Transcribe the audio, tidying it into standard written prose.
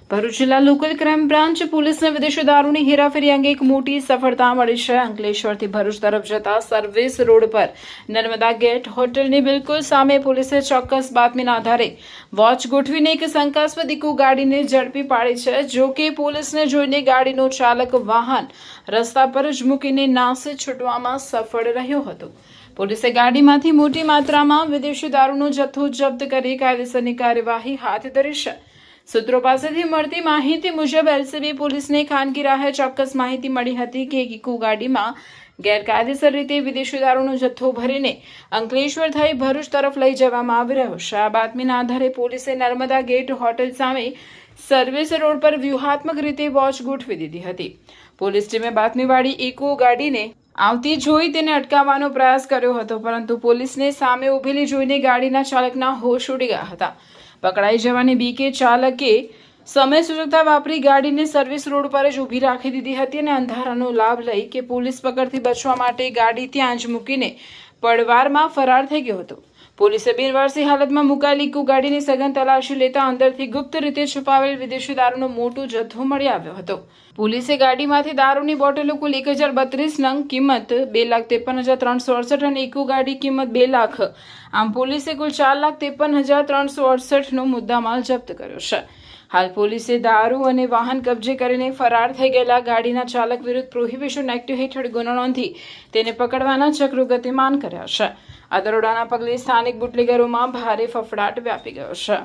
ભરૂચ જિલ્લા local crime branch પોલીસને વિદેશી દારૂની હેરાફેરી અંગે એક મોટી સફળતા મળી છે। અંકલેશ્વરથી ભરૂચ તરફ જતા સર્વિસ રોડ પર નર્મદા ગેટ હોટલની બિલકુલ સામે પોલીસે ચોક્કસ બાતમીના આધારે વોચ ગોઠવીને એક શંકાસ્પદ ઇકો ગાડીને ઝડપી પાડી છે। જો કે પોલીસને જોઈને ગાડીનો ચાલક વાહન રસ્તા પર જ મૂકીને નાસે છૂટવામાં સફળ રહ્યો હતો। પોલીસે ગાડીમાંથી મોટી માત્રામાં વિદેશી દારૂનો જથ્થો જપ્ત કરી કાયદેસરની કાર્યવાહી હાથ ધરી છે। સૂત્રો પાસેથી મળતી માહિતી મુજબ એલસીબી પોલીસને ખાનગી રાહે ચોક્કસ માહિતી મળી હતી કે એક ઇકો ગાડીમાં ગેરકાયદેસર રીતે વિદેશી દારૂનો જથ્થો ભરીને અંકલેશ્વર થઈ ભરૂચ તરફ લઈ જવામાં આવી રહ્યો છે। આ બાતમીના આધારે પોલીસે નર્મદા ગેટ હોટલ સામે સર્વિસ રોડ પર વ્યૂહાત્મક રીતે વોચ ગોઠવી દીધી હતી। પોલીસ ટીમે બાતમીવાળી ઇકો ગાડીને આવતી જોઈ તેને અટકાવવાનો પ્રયાસ કર્યો હતો, પરંતુ પોલીસને સામે ઊભેલી જોઈને ગાડીના ચાલકના હોશ ઉડી ગયા હતા। પકડાઈ જવાની બીકે ચાલકે સમય સૂચકતા વાપરી ગાડીને સર્વિસ રોડ પર જ ઊભી રાખી દીધી હતી અને અંધારાનો લાભ લઈ કે પોલીસ પકડથી બચવા માટે ગાડી ત્યાં જ મૂકીને પડવારમાં ફરાર થઈ ગયો હતો। પોલીસે બિનવારસી હાલતમાં મુકાયેલી ઇકો ગાડીની સઘન તલાશી લેતા અંદરથી ગુપ્ત રીતે છુપાવેલ વિદેશી દારૂનો મોટો જથ્થો મળી આવ્યો હતો। પોલીસે ગાડીમાંથી દારૂની બોટલો કુલ 1032 નંગ કિંમત 2,53,368 અને ઇકો ગાડી કિંમત 2 લાખ, આમ પોલીસે કુલ 4,53,368 નો મુદ્દામાલ જપ્ત કર્યો છે। હાલ પોલીસે દારૂ અને વાહન કબજે કરીને ફરાર થઈ ગયેલા ગાડીના ચાલક વિરુદ્ધ પ્રોહિબિશન એક્ટ હેઠળ ગુનો નોંધી તેને પકડવાના ચક્રો ગતિમાન કર્યા છે। આ દરોડાના પગલે સ્થાનિક બુટલેગરોમાં ભારે ફફડાટ વ્યાપી ગયો છે।